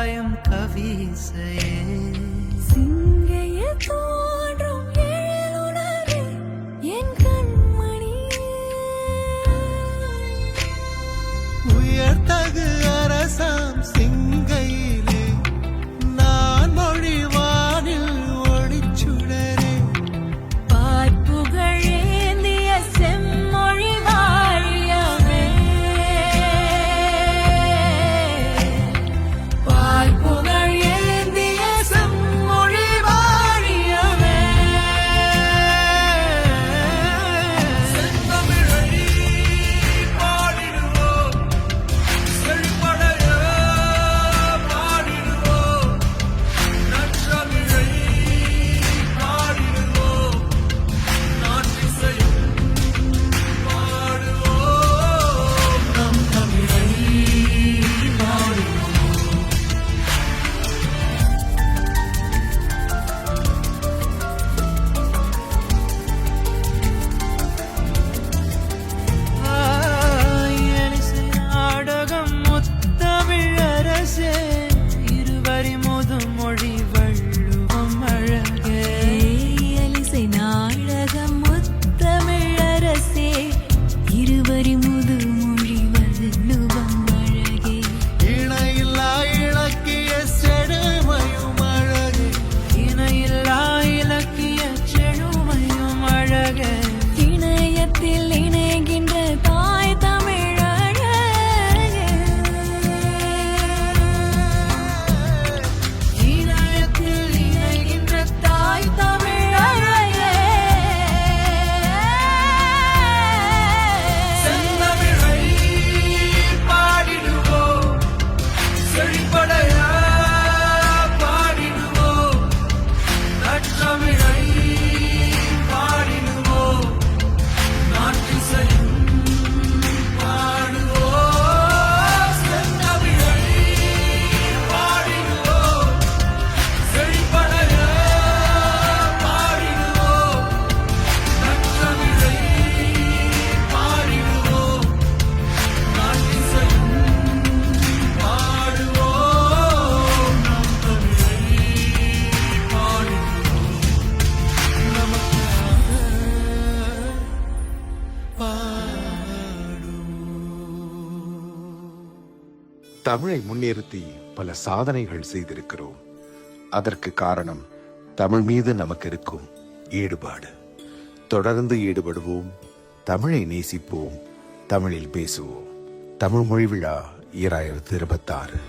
பாயும் கவிசையே சிங்கைய தோன்றும் எழிலுணரே என் கண்மணியே உயர்த்தகு அரசாம் சிங்கையிலே நான் மொழிவானில் ஒளிச்சுடரே பார்ப்புகழேந்திய செம்மொழி வாழியவே பார்ப்புகழேந்திய செம்மொழி வாழியவே செந்தமிழை பாடிடுவோம் செழிப்படைய பாடிடுவோம் நற்றமிழை பாடிடுவோம் நாட்டிசையும் பாடுவோம் நம் தமிழை பாடுவோம். எலிசை நாடகம் முத்தமிழரசே இருவரி முதுமொழி வள்ளுவம் அழகே எலிசை நாடகம் முத்தமிழரசே இருவரி முதுமொழி வள்ளுவம் அழகே இணையில்லா இலக்கிய செழுமையும் அழகே இணையில்லா இலக்கிய செழுமையும் அழகே இணையத்தில் இணைகின்ற தாய் தமிழழகே இணையத்தில் இணைகின்ற தாய் தமிழழகே செந்தமிழை பாடிடுவோம் செழிப்படைய பாடிடுவோம் நற்றமிழை பாடிடுவோம் நாட்டிசையும் பாடுவோம் செந்தமிழை பாடிடுவோம் செழிப்படைய பாடிடுவோம் நற்றமிழை பாடிடுவோம் நாட்டிசையும் பாடுவோம் நம் தமிழை பாடிடுவோம் நமக்காக பாடுவோம். தமிழை முன்னிறுத்தி பல சாதனைகள் செய்திருக்கிறோம். அதற்கு காரணம் தமிழ் மீது நமக்கு இருக்கும் ஈடுபாடு. தொடர்ந்து ஈடுபடுவோம், தமிழை நேசிப்போம், தமிழில் பேசுவோம். தமிழ் மொழி விழா 2026